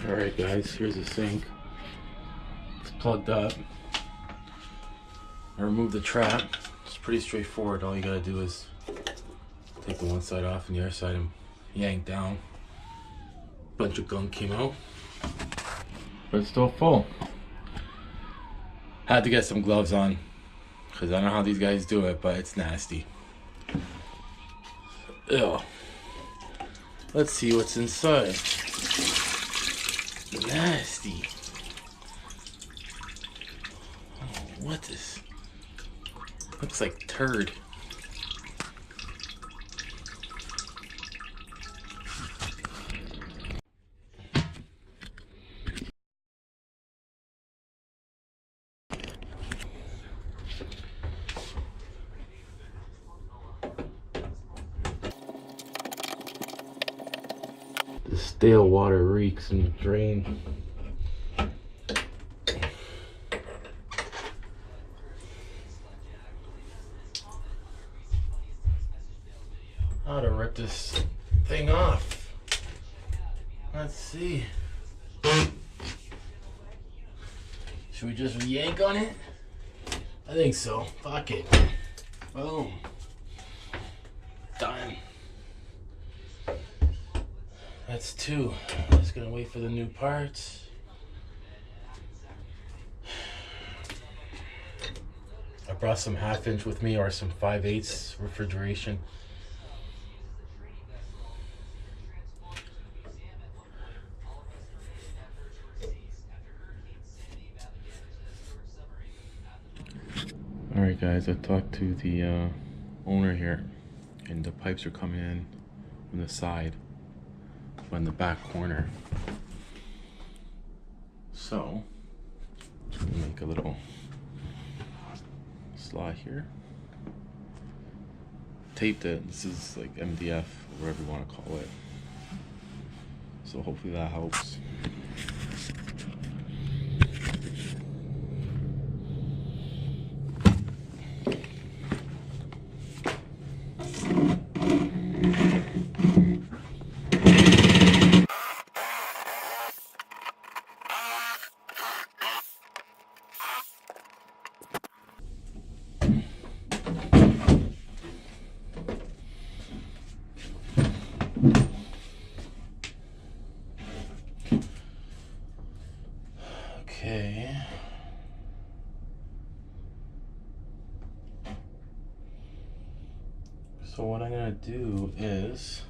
Alright guys, here's the sink. It's plugged up. I removed the trap. It's pretty straightforward. All you gotta do is take the one side off and the other side and yank down. Bunch of gunk came out, but it's still full. Had to get some gloves on because I don't know how these guys do it, but it's nasty. Ew. Let's see what's inside. Nasty. Oh, what is? Looks like turd. The stale water reeks in the drain. How to rip this thing off? Let's see. Should we just yank on it? I think so. Fuck it. Boom. Done. That's two. Just gonna wait for the new parts. I brought some 1/2 inch with me or some 5/8 refrigeration. Alright guys, I talked to the owner here, and the pipes are coming in from the side, on the back corner. So, make a little slot here. Taped it. This is like MDF, or whatever you want to call it. So hopefully that helps. Okay. So what I'm gonna do is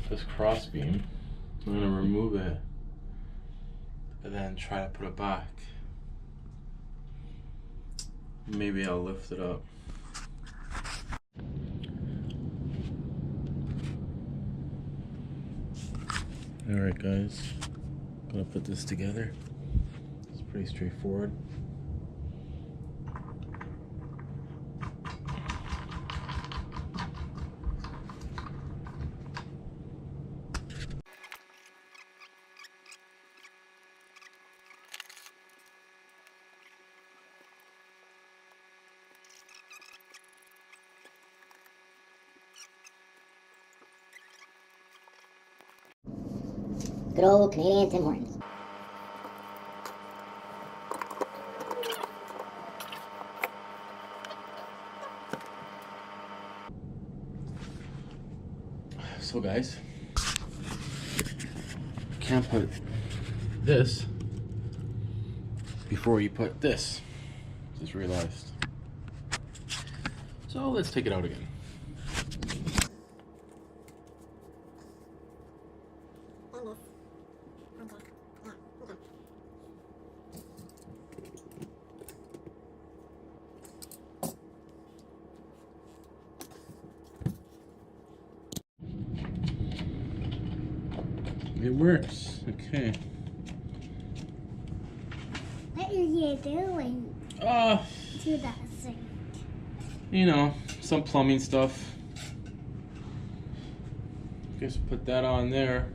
this cross beam, I'm gonna remove it and then try to put it back. Maybe I'll lift it up. Alright guys, gonna put this together. It's pretty straightforward. Good old Canadian Tim Hortons. So guys, you can't put this before you put this. Just realized. So let's take it out again. It works. Okay. What are you doing to that sink? You know, some plumbing stuff. Just put that on there.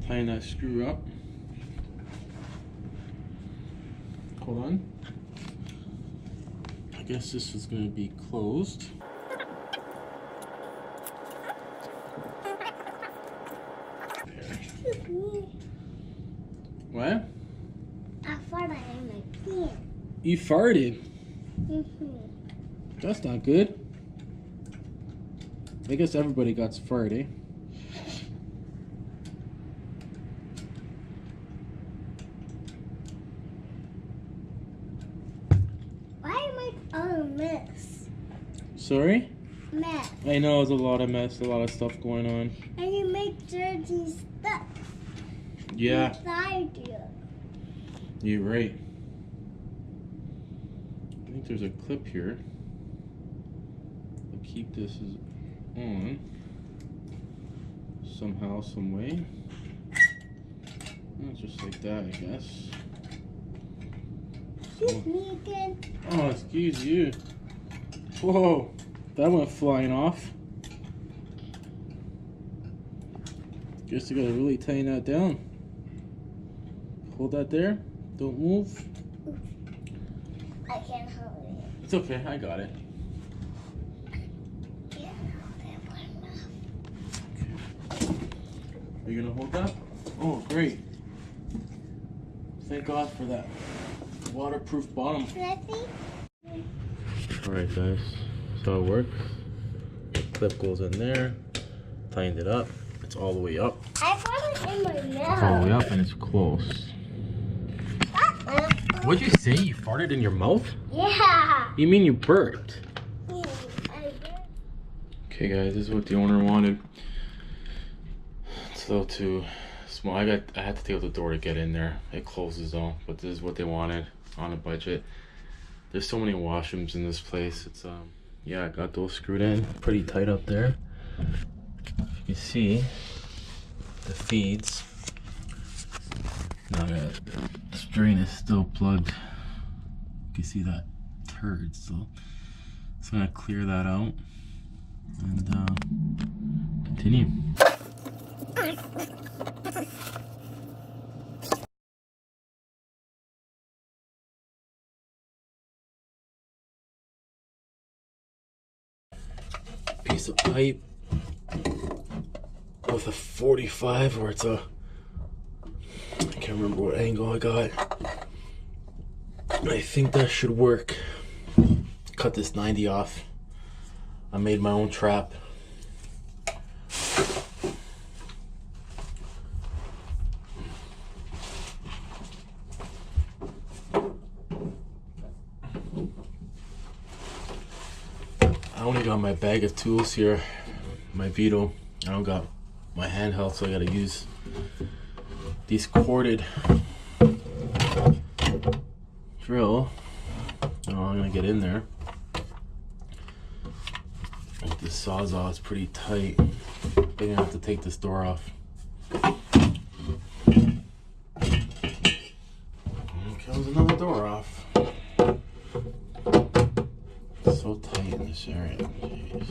Tighten that screw up. Hold on. I guess this is going to be closed. You farted. Mm-hmm. That's not good. I guess everybody got farted, eh? Why am I all a mess? Sorry? Mess. I know it's a lot of mess, a lot of stuff going on. And you make dirty stuff. Yeah. Inside you. You're right. I think there's a clip here. I'll keep this on somehow, some way. Just like that, I guess. Excuse me again. Oh, excuse you. Whoa, that went flying off. Guess you gotta really tighten that down. Hold that there. Don't move. I can't hold it. It's okay, I got it. Can't hold it with my mouth. Are you gonna hold that? Oh, great. Thank God for that waterproof bottom. Ready? Alright guys, so it works. The clip goes in there, tightened it up, it's all the way up. I got it in my mouth. It's all the way up and it's close. What'd you say? You farted in your mouth? Yeah. You mean you burped? I did. Okay guys, this is what the owner wanted. It's a little too small. I had to take out the door to get in there. It closes though, but this is what they wanted on a budget. There's so many washrooms in this place. It's yeah, I got those screwed in pretty tight up there. If you see the feeds. Now this drain is still plugged. You can see that turd still. So I'm gonna clear that out and continue. Piece of pipe with a 45, or it's a, I can't remember what angle I got. I think that should work. Cut this 90 off. I made my own trap. I only got my bag of tools here, my Vito. I don't got my handheld, so I gotta use these corded drill. Oh, I'm gonna get in there. Like this sawzall is pretty tight. I'm gonna have to take this door off. And comes another door off. So tight in this area. Jeez.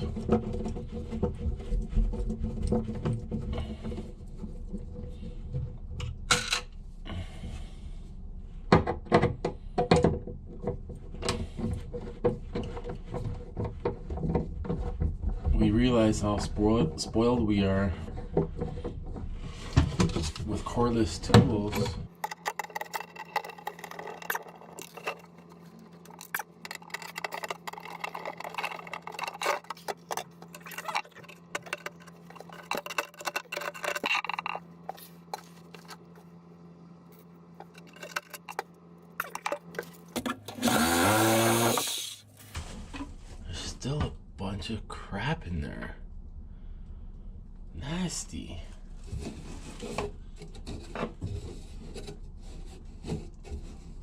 We realize how spoiled we are with cordless tools. Still a bunch of crap in there. Nasty.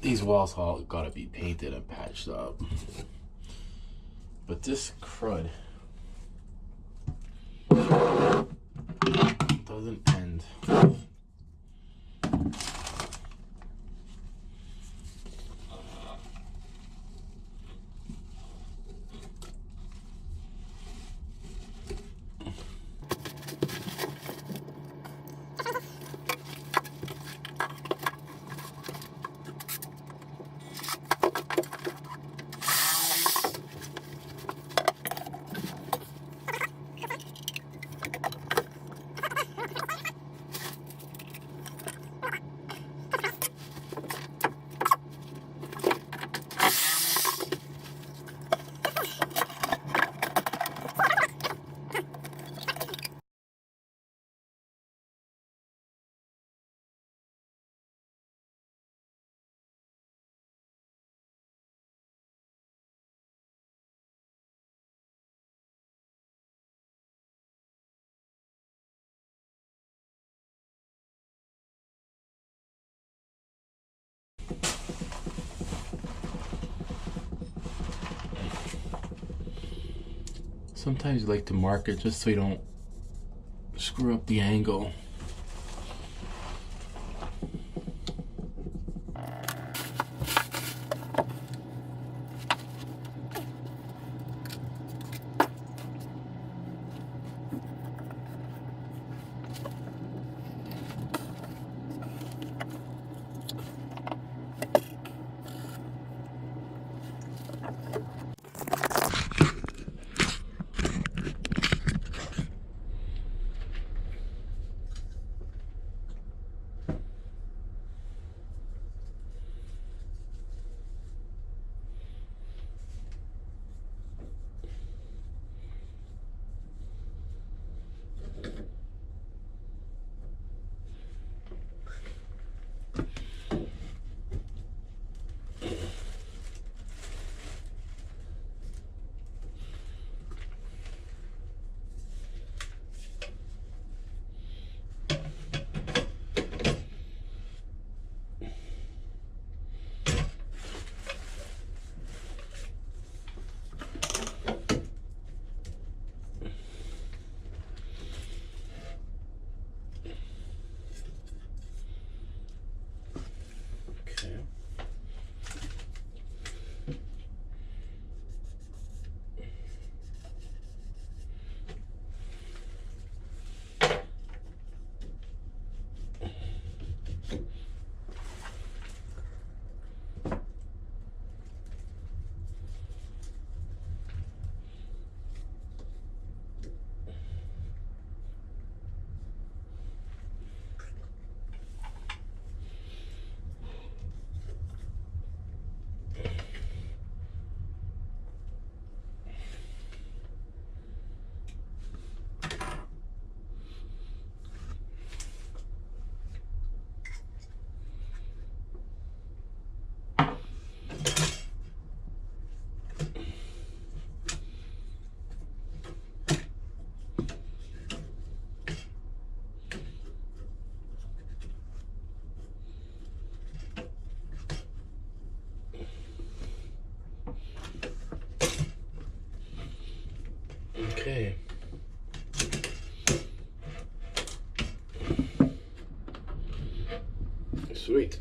These walls all gotta be painted and patched up. But this crud doesn't end. Sometimes you like to mark it just so you don't screw up the angle. Okay. Sweet.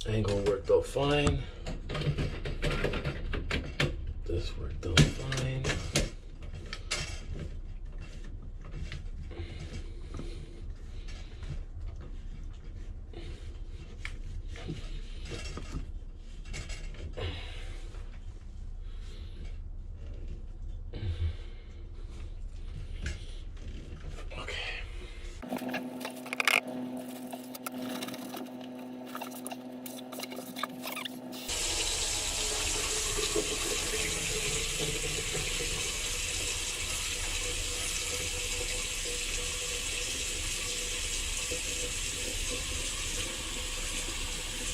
Angle worked out fine. This worked out fine.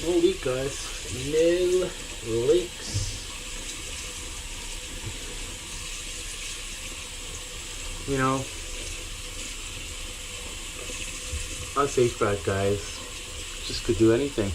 No leak, guys. No leaks. You know, us HVAC guys just could do anything.